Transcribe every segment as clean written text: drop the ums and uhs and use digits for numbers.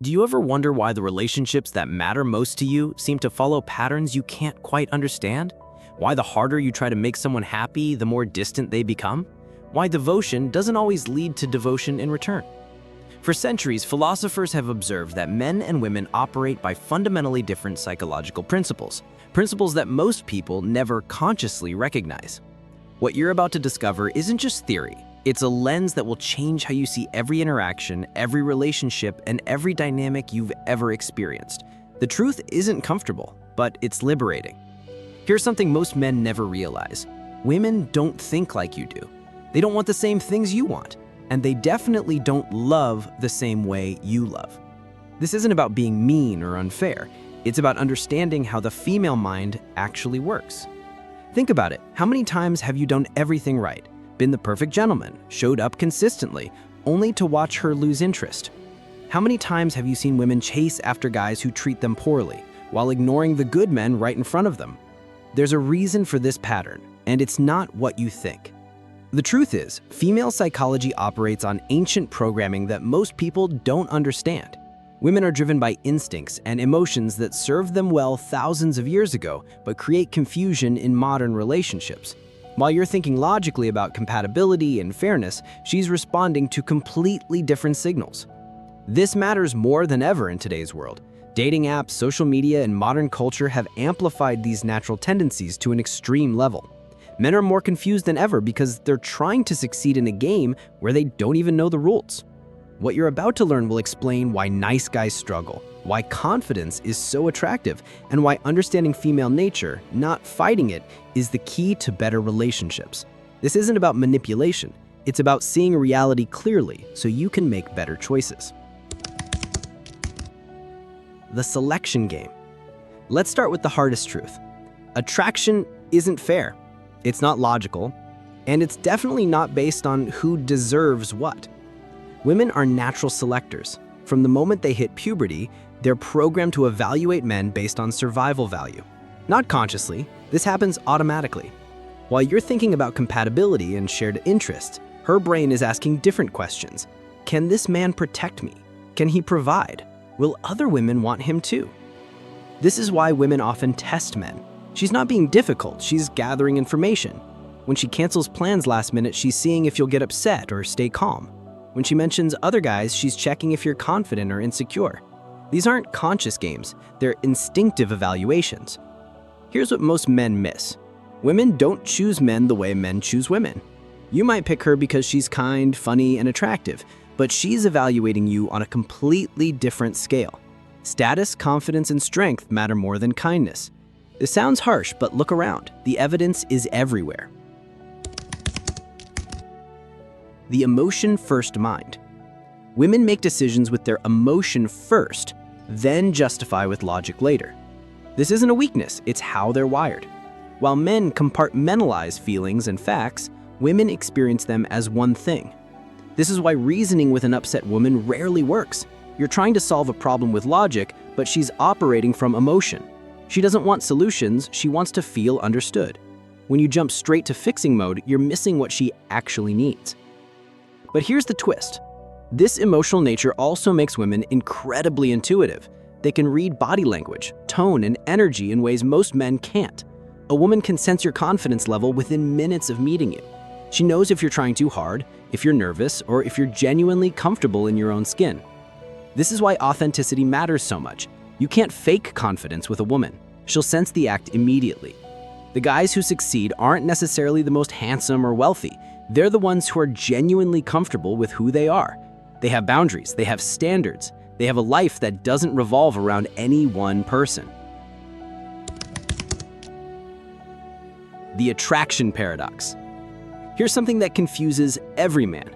Do you ever wonder why the relationships that matter most to you seem to follow patterns you can't quite understand? Why the harder you try to make someone happy, the more distant they become? Why devotion doesn't always lead to devotion in return? For centuries, philosophers have observed that men and women operate by fundamentally different psychological principles, principles that most people never consciously recognize. What you're about to discover isn't just theory. It's a lens that will change how you see every interaction, every relationship, and every dynamic you've ever experienced. The truth isn't comfortable, but it's liberating. Here's something most men never realize. Women don't think like you do. They don't want the same things you want, and they definitely don't love the same way you love. This isn't about being mean or unfair. It's about understanding how the female mind actually works. Think about it. How many times have you done everything right? Been the perfect gentleman, showed up consistently, only to watch her lose interest? How many times have you seen women chase after guys who treat them poorly, while ignoring the good men right in front of them? There's a reason for this pattern, and it's not what you think. The truth is, female psychology operates on ancient programming that most people don't understand. Women are driven by instincts and emotions that served them well thousands of years ago, but create confusion in modern relationships. While you're thinking logically about compatibility and fairness, she's responding to completely different signals. This matters more than ever in today's world. Dating apps, social media, and modern culture have amplified these natural tendencies to an extreme level. Men are more confused than ever because they're trying to succeed in a game where they don't even know the rules. What you're about to learn will explain why nice guys struggle, why confidence is so attractive, and why understanding female nature, not fighting it, is the key to better relationships. This isn't about manipulation. It's about seeing reality clearly so you can make better choices. The selection game. Let's start with the hardest truth. Attraction isn't fair. It's not logical, and it's definitely not based on who deserves what. Women are natural selectors. From the moment they hit puberty, they're programmed to evaluate men based on survival value. Not consciously, this happens automatically. While you're thinking about compatibility and shared interests, her brain is asking different questions. Can this man protect me? Can he provide? Will other women want him too? This is why women often test men. She's not being difficult, she's gathering information. When she cancels plans last minute, she's seeing if you'll get upset or stay calm. When she mentions other guys, she's checking if you're confident or insecure. These aren't conscious games, they're instinctive evaluations. Here's what most men miss. Women don't choose men the way men choose women. You might pick her because she's kind, funny, and attractive, but she's evaluating you on a completely different scale. Status, confidence, and strength matter more than kindness. This sounds harsh, but look around. The evidence is everywhere. The emotion-first mind. Women make decisions with their emotion first, then justify with logic later. This isn't a weakness, it's how they're wired. While men compartmentalize feelings and facts, women experience them as one thing. This is why reasoning with an upset woman rarely works. You're trying to solve a problem with logic, but she's operating from emotion. She doesn't want solutions, she wants to feel understood. When you jump straight to fixing mode, you're missing what she actually needs. But here's the twist. This emotional nature also makes women incredibly intuitive. They can read body language, tone, and energy in ways most men can't. A woman can sense your confidence level within minutes of meeting you. She knows if you're trying too hard, if you're nervous, or if you're genuinely comfortable in your own skin. This is why authenticity matters so much. You can't fake confidence with a woman. She'll sense the act immediately. The guys who succeed aren't necessarily the most handsome or wealthy. They're the ones who are genuinely comfortable with who they are. They have boundaries, they have standards, they have a life that doesn't revolve around any one person. The attraction paradox. Here's something that confuses every man.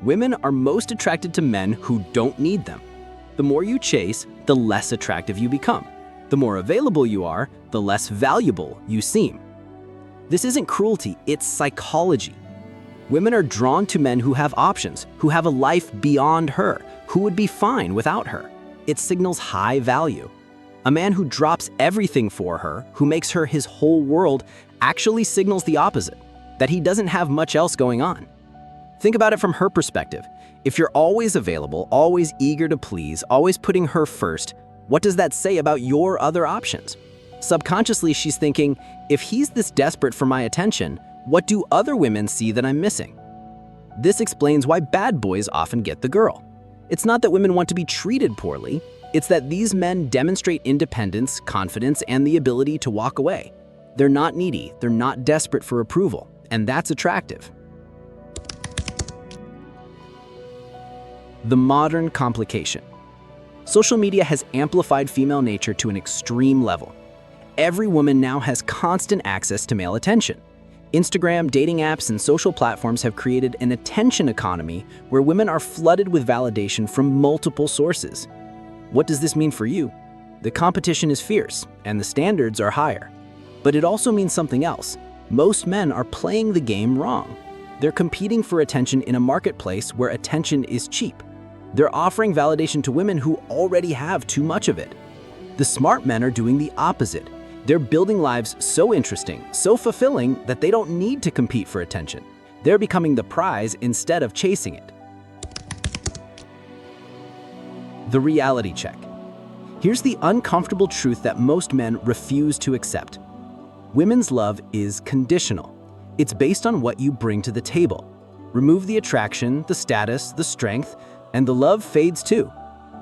Women are most attracted to men who don't need them. The more you chase, the less attractive you become. The more available you are, the less valuable you seem. This isn't cruelty, it's psychology. Women are drawn to men who have options, who have a life beyond her, who would be fine without her. It signals high value. A man who drops everything for her, who makes her his whole world, actually signals the opposite, that he doesn't have much else going on. Think about it from her perspective. If you're always available, always eager to please, always putting her first, what does that say about your other options? Subconsciously, she's thinking, if he's this desperate for my attention, what do other women see that I'm missing? This explains why bad boys often get the girl. It's not that women want to be treated poorly, it's that these men demonstrate independence, confidence, and the ability to walk away. They're not needy, they're not desperate for approval, and that's attractive. The modern complication. Social media has amplified female nature to an extreme level. Every woman now has constant access to male attention. Instagram, dating apps, and social platforms have created an attention economy where women are flooded with validation from multiple sources. What does this mean for you? The competition is fierce, and the standards are higher. But it also means something else. Most men are playing the game wrong. They're competing for attention in a marketplace where attention is cheap. They're offering validation to women who already have too much of it. The smart men are doing the opposite. They're building lives so interesting, so fulfilling that they don't need to compete for attention. They're becoming the prize instead of chasing it. The reality check. Here's the uncomfortable truth that most men refuse to accept. Women's love is conditional. It's based on what you bring to the table. Remove the attraction, the status, the strength, and the love fades too.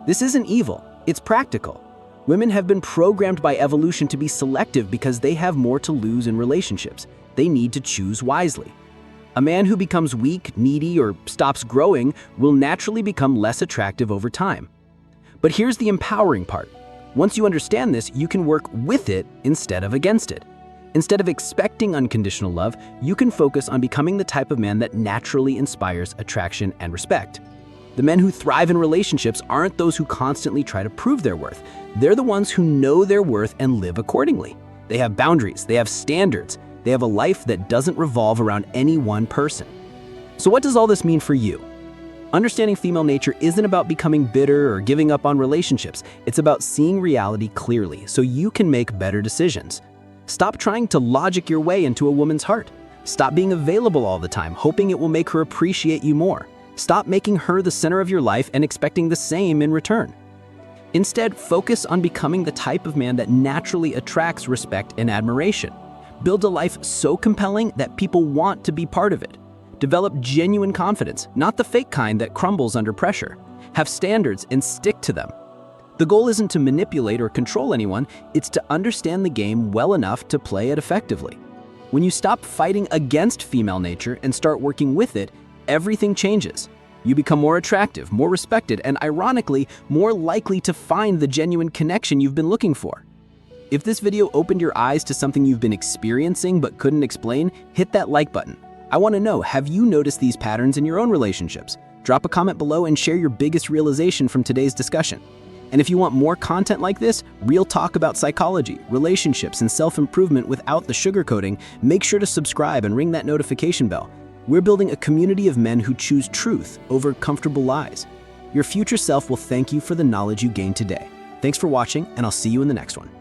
This isn't evil, it's practical. Women have been programmed by evolution to be selective because they have more to lose in relationships. They need to choose wisely. A man who becomes weak, needy, or stops growing will naturally become less attractive over time. But here's the empowering part. Once you understand this, you can work with it instead of against it. Instead of expecting unconditional love, you can focus on becoming the type of man that naturally inspires attraction and respect. The men who thrive in relationships aren't those who constantly try to prove their worth. They're the ones who know their worth and live accordingly. They have boundaries, they have standards, they have a life that doesn't revolve around any one person. So what does all this mean for you? Understanding female nature isn't about becoming bitter or giving up on relationships. It's about seeing reality clearly so you can make better decisions. Stop trying to logic your way into a woman's heart. Stop being available all the time, hoping it will make her appreciate you more. Stop making her the center of your life and expecting the same in return. Instead, focus on becoming the type of man that naturally attracts respect and admiration. Build a life so compelling that people want to be part of it. Develop genuine confidence, not the fake kind that crumbles under pressure. Have standards and stick to them. The goal isn't to manipulate or control anyone, it's to understand the game well enough to play it effectively. When you stop fighting against female nature and start working with it, everything changes. You become more attractive, more respected, and ironically, more likely to find the genuine connection you've been looking for. If this video opened your eyes to something you've been experiencing but couldn't explain, hit that like button. I want to know, have you noticed these patterns in your own relationships? Drop a comment below and share your biggest realization from today's discussion. And if you want more content like this, real talk about psychology, relationships, and self-improvement without the sugarcoating, make sure to subscribe and ring that notification bell. We're building a community of men who choose truth over comfortable lies. Your future self will thank you for the knowledge you gained today. Thanks for watching, and I'll see you in the next one.